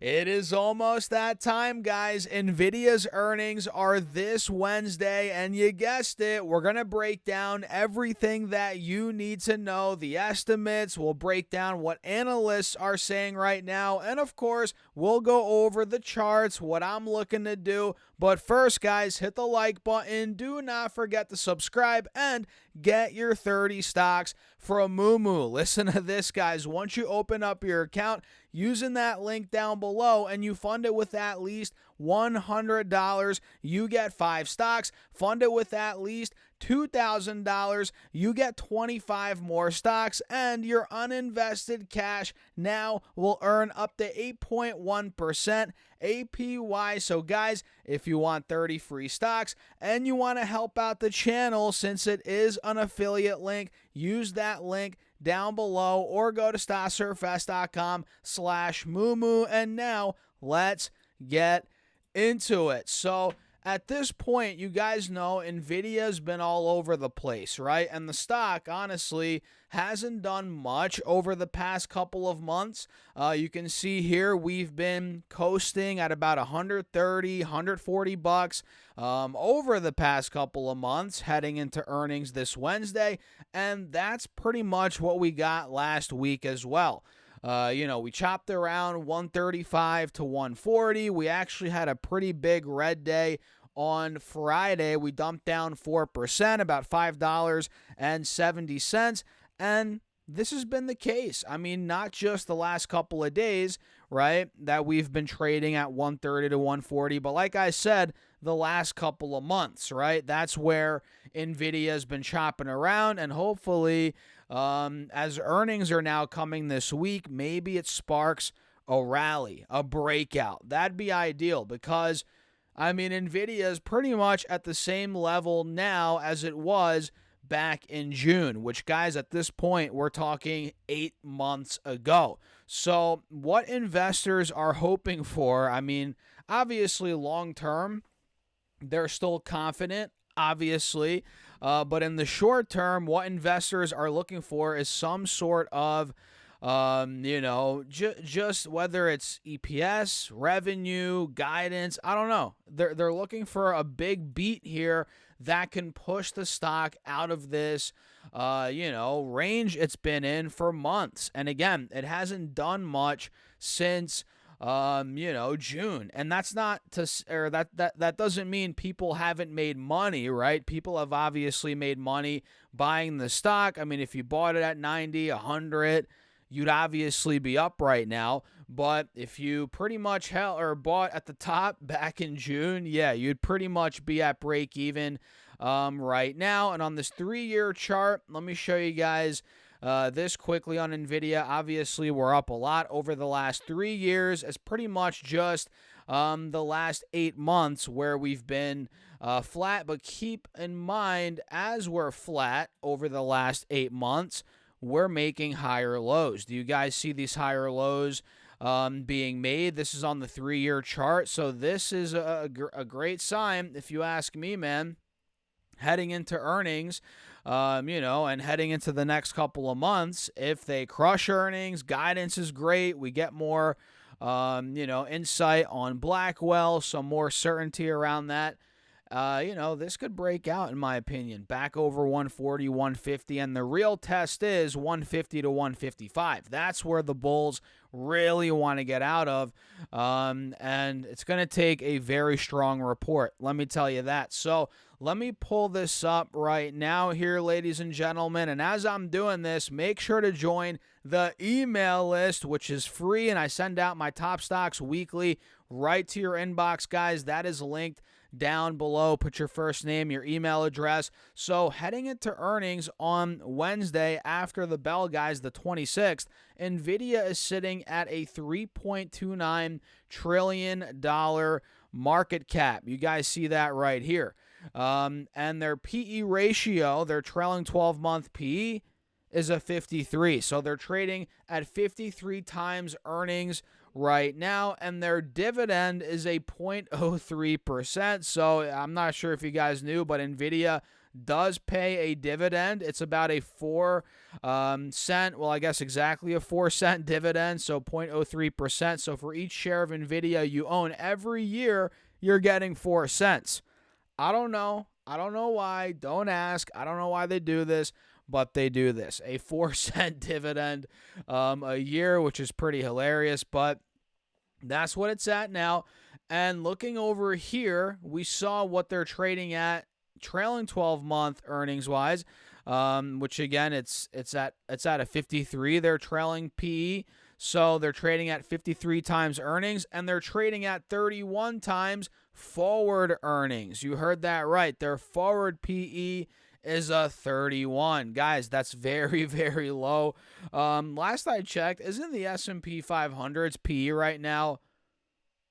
It is almost that time, guys. Nvidia's earnings are this Wednesday, and you guessed it, we're going to break down everything that you need to know, the estimates, we'll break down what analysts are saying right now, and of course, we'll go over the charts, what I'm looking to do. But first, guys, hit the like button, do not forget to subscribe, and get your 30 stocks from Moo. Listen to this, guys. Once you open up your account using that link down below and you fund it with at least $100, you get 5 stocks. Fund it with at least $2,000, you get 25 more stocks, and your uninvested cash now will earn up to 8.1% APY. So guys, if you want 30 free stocks and you want to help out the channel, since it is an affiliate link, use that link down below or go to stocksurfest.com/moo. And now let's get into it. So at this point, you guys know Nvidia's been all over the place, right? And the stock, honestly, hasn't done much over the past couple of months. You can see here we've been coasting at about 130, 140 bucks over the past couple of months, heading into earnings this Wednesday. And that's pretty much what we got last week as well. We chopped around 135 to 140. We actually had a pretty big red day on Friday. We dumped down 4%, about $5.70. And this has been the case. I mean, not just the last couple of days, right, that we've been trading at 130 to 140, but like I said, the last couple of months, right? That's where Nvidia has been chopping around, and hopefully, as earnings are now coming this week, maybe it sparks a rally, a breakout. That'd be ideal because, I mean, Nvidia is pretty much at the same level now as it was back in June, which, guys, at this point, we're talking 8 months ago. So what investors are hoping for, I mean, obviously long term, they're still confident, obviously, but in the short term, what investors are looking for is some sort of just whether it's EPS, revenue, guidance, I don't know. They're looking for a big beat here that can push the stock out of this, range it's been in for months. And again, it hasn't done much since June. And that's not to, or that doesn't mean people haven't made money, right? People have obviously made money buying the stock. I mean, if you bought it at 90, 100, you'd obviously be up right now. But if you pretty much bought at the top back in June, yeah, you'd pretty much be at break even right now. And on this 3-year chart, let me show you guys this quickly on Nvidia. Obviously, we're up a lot over the last 3 years. It's pretty much just the last 8 months where we've been flat. But keep in mind, as we're flat over the last 8 months, we're making higher lows. Do you guys see these higher lows being made? This is on the 3-year chart. So this is a great sign, if you ask me, man, heading into earnings, and heading into the next couple of months. If they crush earnings, guidance is great. We get more, insight on Blackwell, some more certainty around that. This could break out, in my opinion, back over 140, 150, and the real test is 150 to 155. That's where the bulls really want to get out of, and it's going to take a very strong report, let me tell you that. So let me pull this up right now here, ladies and gentlemen, and as I'm doing this, make sure to join the email list, which is free, and I send out my top stocks weekly right to your inbox, guys. That is linked down below. Put your first name, your email address. So heading into earnings on Wednesday after the bell, guys, the 26th, Nvidia is sitting at a $3.29 trillion market cap. You guys see that right here. And their PE ratio, their trailing 12-month PE, is a 53. So they're trading at 53 times earnings right now, and their dividend is a 0.03%. So I'm not sure if you guys knew, but Nvidia does pay a dividend. It's about a 4 cent, well, I guess exactly a 4-cent dividend, so 0.03%. So for each share of Nvidia you own every year, you're getting 4 cents. I don't know. I don't know why. Don't ask. I don't know why they do this, but they do this. A 4-cent dividend a year, which is pretty hilarious, but that's what it's at now. And looking over here, we saw what they're trading at trailing 12-month earnings-wise, which again, it's at a 53. They're trailing PE, so they're trading at 53 times earnings, and they're trading at 31 times forward earnings. You heard that right. Their forward PE is a 31. Guys, that's very, very low. Last I checked, isn't the S&P 500's PE right now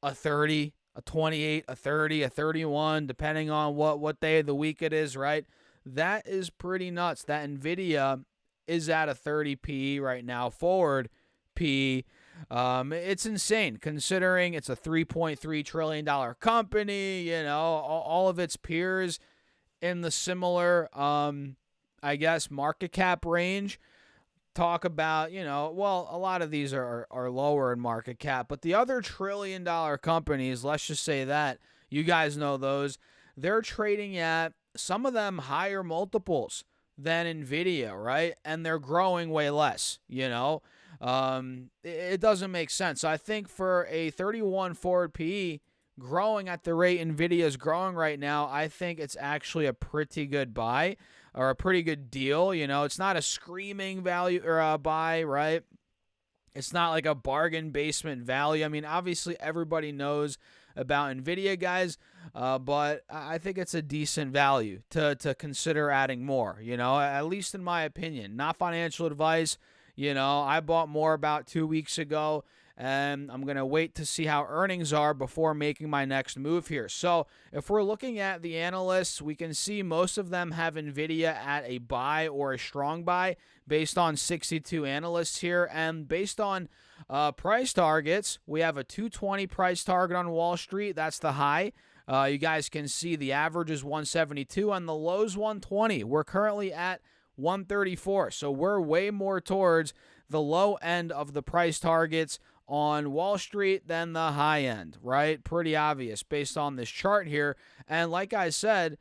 a 30, a 28, a 30, a 31, depending on what day of the week it is, right? That is pretty nuts. That Nvidia is at a 30 PE right now, forward PE. It's insane considering it's a $3.3 trillion company, you know, all of its peers in the similar, I guess, market cap range. Talk about, you know, well, a lot of these are lower in market cap, but the other trillion-dollar companies, let's just say that, you guys know those, they're trading at, some of them, higher multiples than Nvidia, right? And they're growing way less, you know? It doesn't make sense. So I think for a 31 forward PE, growing at the rate Nvidia is growing right now, I think it's actually a pretty good buy or a pretty good deal. You know, it's not a screaming value or a buy, right? It's not like a bargain basement value. I mean, obviously everybody knows about Nvidia, guys, but I think it's a decent value to consider adding more, you know, at least in my opinion. Not financial advice. You know, I bought more about 2 weeks ago, and I'm going to wait to see how earnings are before making my next move here. So if we're looking at the analysts, we can see most of them have Nvidia at a buy or a strong buy based on 62 analysts here. And based on price targets, we have a 220 price target on Wall Street. That's the high. You guys can see the average is 172 and the low's 120. We're currently at 134. So we're way more towards the low end of the price targets on Wall Street than the high end, right? Pretty obvious based on this chart here. And like I said,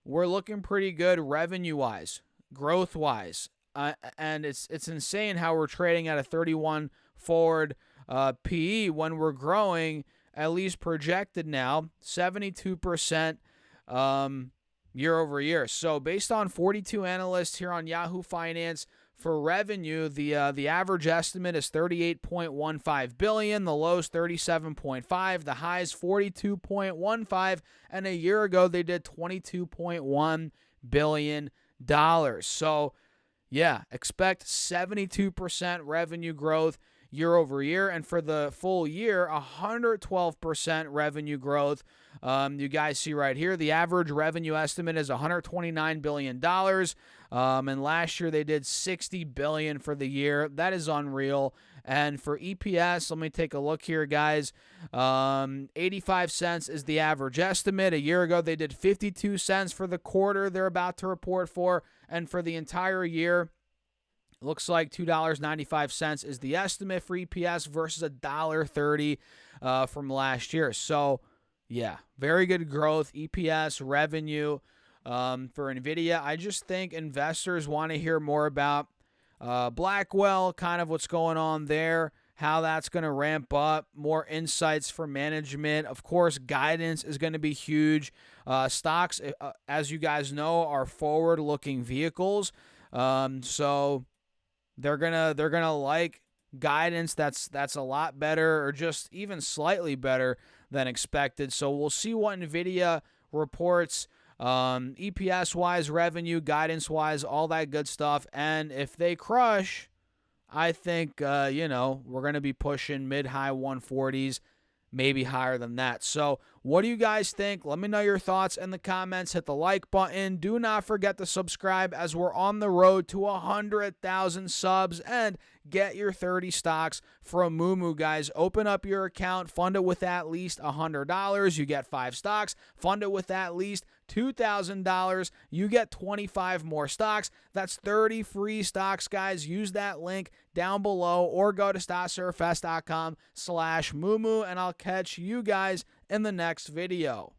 we're looking pretty good revenue-wise, growth-wise. And it's insane how we're trading at a 31 forward PE when we're growing, at least projected now, 72% year over year. So based on 42 analysts here on Yahoo Finance, for revenue, the average estimate is $38.15 billion, the low's $37.5, the high's $42.15, and a year ago they did $22.1 billion. So yeah, expect 72% revenue growth year over year, and for the full year, 112% revenue growth. You guys see right here, the average revenue estimate is $129 billion, and last year they did $60 billion for the year. That is unreal. And for EPS, let me take a look here, guys. 85 cents is the average estimate. A year ago, they did 52 cents for the quarter they're about to report for, and for the entire year, looks like $2.95 is the estimate for EPS versus $1.30 from last year. So, yeah, very good growth, EPS, revenue for Nvidia. I just think investors want to hear more about Blackwell, kind of what's going on there, how that's going to ramp up, more insights for management. Of course, guidance is going to be huge. Stocks, as you guys know, are forward-looking vehicles. So they're gonna like guidance that's a lot better, or just even slightly better than expected. So we'll see what Nvidia reports, EPS wise, revenue, guidance wise, all that good stuff. And if they crush, I think we're gonna be pushing mid-high 140s, maybe higher than that. So what do you guys think? Let me know your thoughts in the comments. Hit the like button. Do not forget to subscribe, as we're on the road to 100,000 subs, and get your 30 stocks from Moomoo, guys. Open up your account, fund it with at least $100. You get 5 stocks. Fund it with at least $2,000, you get 25 more stocks. That's 30 free stocks, guys. Use that link down below or go to stocksurfest.com/moo and I'll catch you guys in the next video.